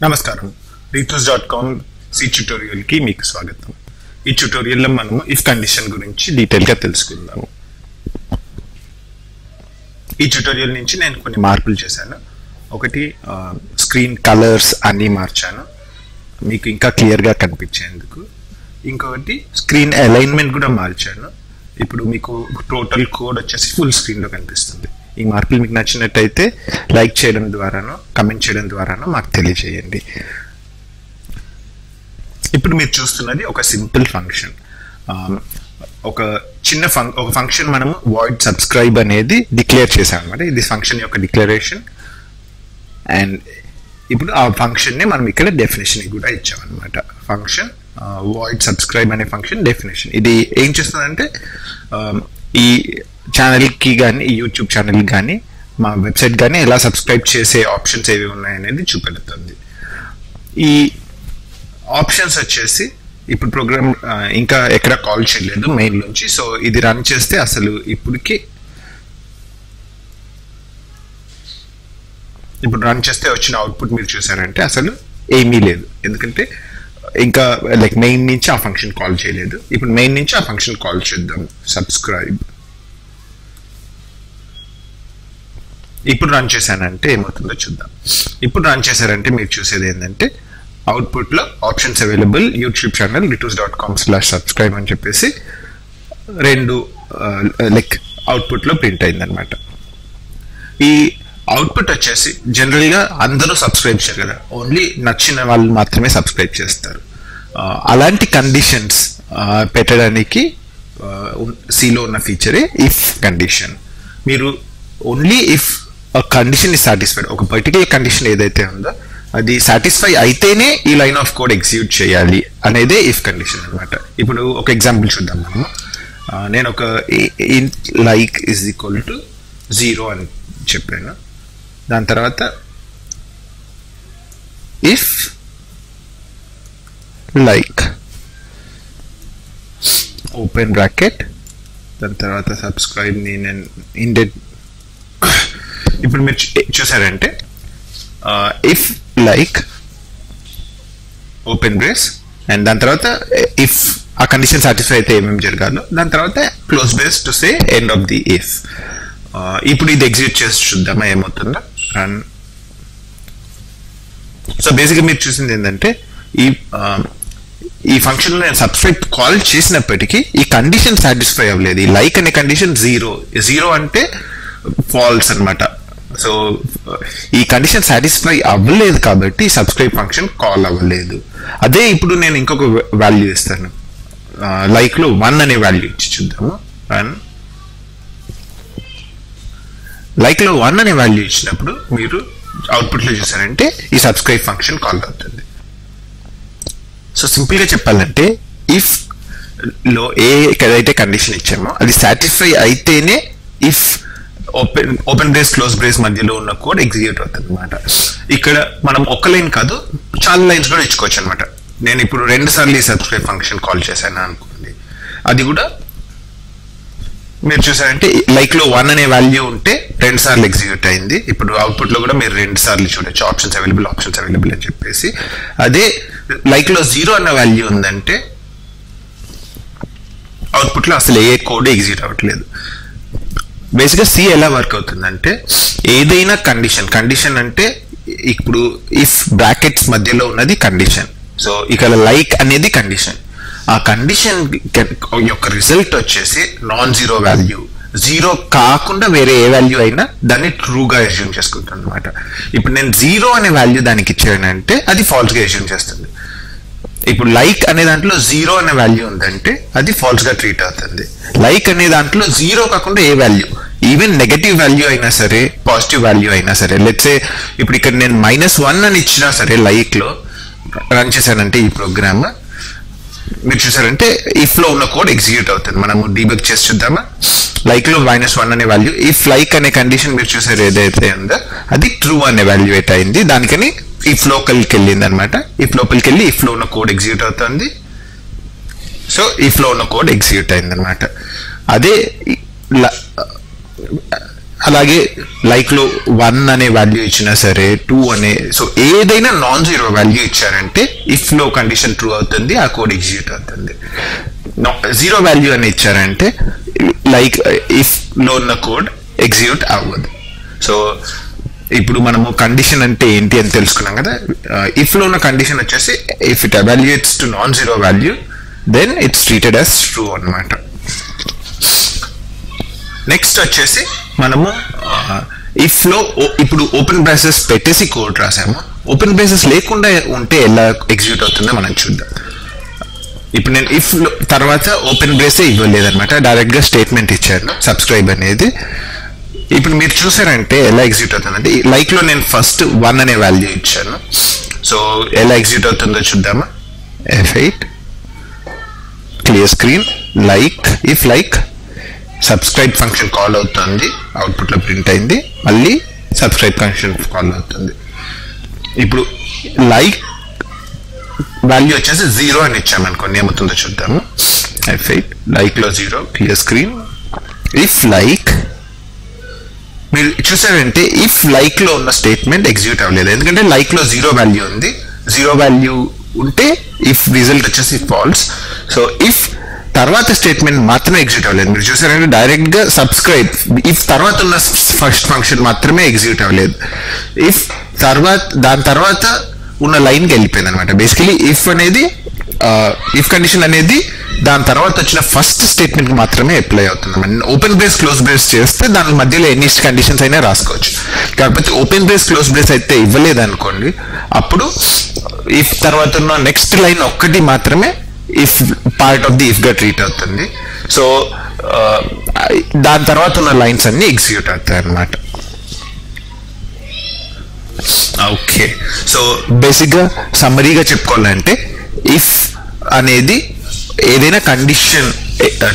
నమస్కారం ritus.com C tutorial కి మీకు స్వాగతం. ఈ ట్యుటోరియల్ లో మనము ఇఫ్ కండిషన్ గురించి డీటెయిల్ గా తెలుసుకుందాము. ఈ ట్యుటోరియల్ నుంచి నేను కొన్ని మార్పులు చేశాను. ఒకటి స్క్రీన్ కలర్స్ అన్ని మార్చాను మీకు ఇంకా క్లియర్ గా కనిపించేందుకు. ఇంకొకటి స్క్రీన్ అలైన్మెంట్ కూడా మార్చాను. ఇప్పుడు మీకు టోటల్ కోడ్ వచ్చేసి ఫుల్ స్క్రీన్ లో కనిపిస్తుంది. ఈ మార్పులు మీకు నచ్చినట్టయితే లైక్ చేయడం ద్వారానో కమెంట్ చేయడం ద్వారానో మాకు తెలియజేయండి. ఇప్పుడు మీరు చూస్తున్నది ఒక సింపుల్ ఫంక్షన్. ఒక చిన్న ఫంక్షన్ మనము వాయిడ్ సబ్స్క్రైబ్ అనేది డిక్లేర్ చేసాం అనమాట. ఇది ఫంక్షన్ యొక్క డిక్లరేషన్. అండ్ ఇప్పుడు ఆ ఫంక్షన్ని మనం ఇక్కడ డెఫినేషన్ కూడా ఇచ్చామన్నమాట. ఫంక్షన్ వాయిడ్ సబ్స్క్రైబ్ అనే ఫంక్షన్ డెఫినేషన్. ఇది ఏం చేస్తుందంటే ఈ ఛానల్కి కానీ ఈ యూట్యూబ్ ఛానల్కి కానీ మా వెబ్సైట్ కానీ ఎలా సబ్స్క్రైబ్ చేసే ఆప్షన్స్ ఏవి ఉన్నాయనేది చూపెడుతుంది. ఈ ఆప్షన్స్ వచ్చేసి ఇప్పుడు ప్రోగ్రామ్ ఇంకా ఎక్కడ కాల్ చేయలేదు మెయిన్ నుంచి. సో ఇది రన్ చేస్తే అసలు ఇప్పుడు రన్ చేస్తే వచ్చిన అవుట్పుట్ మీరు చూసారంటే అసలు ఏమీ లేదు. ఎందుకంటే ఇంకా లైక్ మెయిన్ నుంచి ఆ ఫంక్షన్ కాల్ చేయలేదు. ఇప్పుడు మెయిన్ నుంచి ఆ ఫంక్షన్ కాల్ చేద్దాం. సబ్స్క్రైబ్. ఇప్పుడు రన్ చేశానంటే ఏమవుతుందో చూద్దాం. ఇప్పుడు రన్ చేశారంటే మీరు చూసేది ఏంటంటే అవుట్పుట్లో options available YouTube channel ritus.com/subscribe అని చెప్పేసి రెండు లైక్ అవుట్పుట్లో ప్రింట్ అయిందనమాట. ఈ అవుట్పుట్ వచ్చేసి జనరల్గా అందరూ సబ్స్క్రైబ్ చేయరు కదా, ఓన్లీ నచ్చిన వాళ్ళు మాత్రమే సబ్స్క్రైబ్ చేస్తారు. అలాంటి కండిషన్స్ పెట్టడానికి సిలో ఉన్న ఫీచరే ఇఫ్ కండిషన్. మీరు only if condition is satisfied, ఒక పర్టికులర్ కండిషన్ ఏదైతే ఉందో అది సాటిస్ఫై అయితేనే ఈ లైన్ ఆఫ్ కోడ్ ఎగ్జిక్యూట్ చేయాలి అనేదే ఇఫ్ కండిషన్ అనమాట. ఇప్పుడు ఒక ఎగ్జాంపుల్ చూద్దాం మనము. నేను ఒక లైక్ ఈజ్ ఈక్వల్ టు 0 అని చెప్పాను. దాని తర్వాత ఇఫ్ లైక్ ఓపెన్ బ్రాకెట్ దాని తర్వాత సబ్స్క్రైబ్ నేను ఇండెడ్. ఇప్పుడు మీరు చూసారంటే if like open brace and దాని తర్వాత ఇఫ్ ఆ కండిషన్ సాటిస్ఫై అయితే ఏమేమి జరగాలో, దాని తర్వాత close brace to say end of the if. ఇప్పుడు ఇది ఎగ్జిక్యూట్ చేసి చూద్దామా ఏమవుతుందో. రన్. సో బేసిక్గా మీరు చూసింది ఏంటంటే ఈ ఫంక్షన్లో నేను సబ్స్క్రైబ్ కాల్ చేసినప్పటికీ ఈ కండిషన్ సాటిస్ఫై అవ్వలేదు. ఈ లైక్ అనే కండిషన్ 0 అంటే ఫాల్స్ అనమాట. సో ఈ కండిషన్ సాటిస్ఫై అవ్వలేదు కాబట్టి సబ్స్క్రైబ్ ఫంక్షన్ కాల్ అవ్వలేదు. అదే ఇప్పుడు నేను ఇంకొక వాల్యూ ఇస్తాను. లైక్లో 1 అనే వాల్యూ ఇచ్చి చూద్దాము. రన్. లైక్లో 1 అనే వాల్యూ ఇచ్చినప్పుడు మీరు అవుట్పుట్లో చూసారంటే ఈ సబ్స్క్రైబ్ ఫంక్షన్ కాల్ అవుతుంది. సో సింపుల్గా చెప్పాలంటే ఇఫ్ లో ఏదైతే కండిషన్ ఇచ్చామో అది సాటిస్ఫై అయితేనే if open brace close brace మధ్యలో ఉన్న కోడ్ ఎగ్జిక్యూట్ అవుతుంది అనమాట. ఇక్కడ మనం ఒక్క లైన్ కాదు చాలా లైన్స్ కూడా ఇచ్చుకోవచ్చు అనమాట. నేను ఇప్పుడు 2 సార్లు ఈ సబ్స్క్రైబ్ ఫంక్షన్ కాల్ చేశాను అనుకోండి, అది కూడా మీరు చూసారంటే లైక్లో 1 అనే వాల్యూ ఉంటే 2 సార్లు ఎగ్జిక్యూట్ అయింది. ఇప్పుడు అవుట్పుట్లో కూడా మీరు 2 సార్లు చూడొచ్చు ఆప్షన్స్ అవైలబుల్ అని చెప్పేసి. అదే లైక్లో 0 అన్న వాల్యూ ఉందంటే అవుట్పుట్లో అసలు ఏ కోడ్ ఎగ్జిక్యూట్ అవ్వట్లేదు. బేసిక్గా సి ఎలా వర్క్ అవుతుందంటే ఏదైనా కండిషన్ అంటే ఇప్పుడు ఇఫ్ బ్రాకెట్స్ మధ్యలో ఉన్నది కండిషన్. సో ఇక్కడ లైక్ అనేది కండిషన్. ఆ కండిషన్ యొక్క రిజల్ట్ వచ్చేసి నాన్ జీరో వాల్యూ, 0 కాకుండా వేరే ఏ వాల్యూ అయినా దాన్ని ట్రూగా అస్యూమ్ చేసుకుంటుంది అనమాట. ఇప్పుడు నేను 0 అనే వాల్యూ దానికి ఇచ్చానంటే అది ఫాల్స్గా అస్యూమ్ చేస్తుంది. ఇప్పుడు లైక్ అనే దాంట్లో 0 అనే వాల్యూ ఉందంటే అది ఫాల్స్ గా ట్రీట్ అవుతుంది. లైక్ అనే దాంట్లో 0 కాకుండా ఏ వాల్యూ, ఈవెన్ నెగటివ్ వాల్యూ అయినా సరే పాజిటివ్ వాల్యూ అయినా సరే, లెట్సే ఇప్పుడు ఇక్కడ నేను -1 అని ఇచ్చినా సరే లైక్ లో రన్ చేశానంటే ఈ ప్రోగ్రామ్ మీరు చూసారంటే ఇఫ్ లో ఉన్న కోడ్ ఎగ్జిక్యూట్ అవుతుంది. మనము డీబగ్ చేసి చూద్దామా. లైక్ లో -1 అనే వాల్యూ ఇఫ్ లైక్ అనే కండిషన్ మీరు చూసారు ఏదైతే ఉందో అది ట్రూ అనే వాల్యుయేట్ అయింది. దానికని ఇఫ్ లోపలికి వెళ్ళింది అనమాట. ఇఫ్ లోపలికి వెళ్ళి ఇఫ్ లో ఉన్న కోడ్ ఎగ్జిక్యూట్ అవుతుంది. సో ఇఫ్ లో ఉన్న కోడ్ ఎగ్జిక్యూట్ అయింది అనమాట. అలాగే లైక్ లో 1 అనే వాల్యూ ఇచ్చినా సరే 2 అనే, సో ఏదైనా నాన్ జీరో వాల్యూ ఇచ్చారంటే ఇఫ్ లో కండిషన్ ట్రూ అవుతుంది, ఆ కోడ్ ఎగ్జిక్యూట్ అవుతుంది. జీరో వాల్యూ అని ఇచ్చారంటే లైక్ ఇఫ్ లో ఉన్న కోడ్ ఎగ్జిక్యూట్ అవ్వదు. సో ఇప్పుడు మనము కండిషన్ అంటే ఏంటి అని తెలుసుకున్నాం కదా. ఇఫ్ లో ఉన్న కండిషన్ వచ్చేసి if it evaluates to non zero value then it's treated as true అన్నమాట. నెక్స్ట్ వచ్చేసి మనము ఇఫ్ లో ఇప్పుడు ఓపెన్ బ్రేసెస్ పెట్టేసి కోడ్ రాసాము. ఓపెన్ బ్రేసెస్ లేకుండా ఉంటే ఎలా ఎగ్జిక్యూట్ అవుతుందో మనం చూద్దాం. ఇప్పుడు నేను ఇఫ్ తర్వాత ఓపెన్ బ్రేసే ఇవ్వలేదన్నమాట, డైరెక్ట్ గా స్టేట్మెంట్ ఇచ్చాను సబ్స్క్రైబ్ అనేది. ఇప్పుడు మీరు చూసారంటే ఎలా ఎగ్జిక్యూట్ అవుతుందంటే లైక్ లో నేను ఫస్ట్ 1 అనే వాల్యూ ఇచ్చాను. సో ఎలా ఎగ్జిక్యూట్ అవుతుందో చూద్దామా. F8 clear screen like if like subscribe function call అవుతుంది, అవుట్పుట్ లో ప్రింట్ అయింది. మళ్ళీ సబ్స్క్రైబ్ ఫంక్షన్ కాల్ అవుతుంది. ఇప్పుడు లైక్ వాల్యూ వచ్చేసి 0 అని ఇచ్చామనుకోండి, ఏమవుతుందో చూద్దాము. F8 లైక్ లో 0 క్లియర్ స్క్రీన్. ఇఫ్ లైక్ మీరు చూసారంటే ఇఫ్ లైక్ లో ఉన్న స్టేట్మెంట్ ఎగ్జిక్యూట్ అవ్వలేదు, ఎందుకంటే లైక్ లో 0 వాల్యూ ఉంది. 0 వాల్యూ ఉంటే ఇఫ్ రిజల్ట్ వచ్చేసి ఫాల్స్. సో ఇఫ్ తర్వాత స్టేట్మెంట్ మాత్రమే ఎగ్జిక్యూట్ అవ్వలేదు. మీరు చూసారంటే డైరెక్ట్ గా సబ్స్క్రైబ్ ఇఫ్ తర్వాత ఉన్న ఫస్ట్ ఫంక్షన్ మాత్రమే ఎగ్జిక్యూట్ అవ్వలేదు. ఇఫ్ తర్వాత దాని తర్వాత ఉన్న లైన్కి వెళ్ళిపోయింది అనమాట. బేసికలీ ఇఫ్ అనేది ఇఫ్ కండిషన్ అనేది దాని తర్వాత వచ్చిన ఫస్ట్ స్టేట్మెంట్ మాత్రమే అప్లై అవుతుంది. ఓపెన్ బ్రేస్ క్లోజ్ బ్రేస్ చేస్తే దాని మధ్యలో ఎన్ని కండిషన్స్ అయినా రాసుకోవచ్చు. కాకపోతే ఓపెన్ బ్రేస్ క్లోజ్ బ్రేస్ అయితే ఇవ్వలేదు అనుకోండి, అప్పుడు ఇఫ్ తర్వాత ఉన్న నెక్స్ట్ లైన్ ఒక్కటి మాత్రమే if part of the if గా ట్రీట్ అవుతుంది. సో దాని తర్వాత ఉన్న లైన్స్ అన్ని ఎగ్జిక్యూట్ అవుతాయి అన్నమాట. ఓకే, సో బేసిక్ గా సమ్మరీగా చెప్పుకోవాలంటే ఇఫ్ అనేది ఏదైనా కండిషన్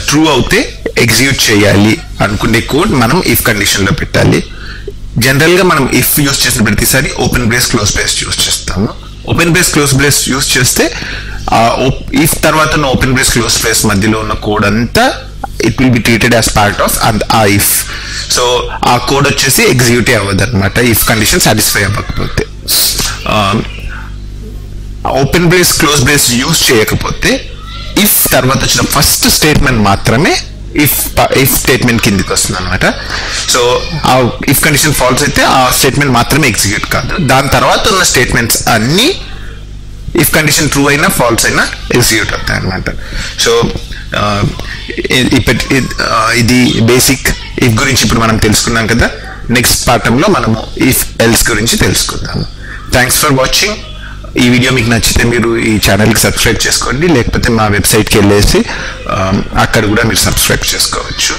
ట్రూ అవుతే ఎగ్జిక్యూట్ చేయాలి అనుకునే కోడ్ మనం ఇఫ్ కండిషన్ లో పెట్టాలి. జనరల్ గా మనం ఇఫ్ యూస్ చేసిన ప్రతిసారి open brace close brace use చేస్తాము. Open brace close brace use చేస్తే ఇఫ్ తర్వాత ఉన్న ఓపెన్ బ్రేస్ క్లోజ్ బ్రేస్ మధ్యలో ఉన్న కోడ్ అంతా it will be treated as part of ఆ ఇఫ్. సో ఆ కోడ్ వచ్చేసి ఎగ్జిక్యూట్ అవ్వదు అనమాట ఇఫ్ కండిషన్ సాటిస్ఫై అవ్వకపోతే. Open brace close brace use చేయకపోతే ఇఫ్ తర్వాత వచ్చిన ఫస్ట్ స్టేట్మెంట్ మాత్రమే ఇఫ్ స్టేట్మెంట్ కిందికి వస్తుంది అనమాట. సో ఆ ఇఫ్ కండిషన్ ఫాల్స్ అయితే ఆ స్టేట్మెంట్ మాత్రమే ఎగ్జిక్యూట్ కాదు, దాని తర్వాత ఉన్న స్టేట్మెంట్స్ అన్ని ఇఫ్ కండిషన్ ట్రూ అయినా ఫాల్స్ అయినా ఎగ్జిక్యూట్ అవుతాయి అనమాట. సో ఇది బేసిక్ ఇఫ్ గురించి ఇప్పుడు మనం తెలుసుకున్నాం కదా. నెక్స్ట్ పాఠంలో మనము ఇఫ్ ఎల్స్ గురించి తెలుసుకుందాము. Thanks for watching. ఈ వీడియో మీకు నచ్చితే మీరు ఈ ఛానల్కి సబ్స్క్రైబ్ చేసుకోండి, లేకపోతే మా వెబ్సైట్కి వెళ్ళేసి అక్కడ కూడా మీరు సబ్స్క్రైబ్ చేసుకోవచ్చు.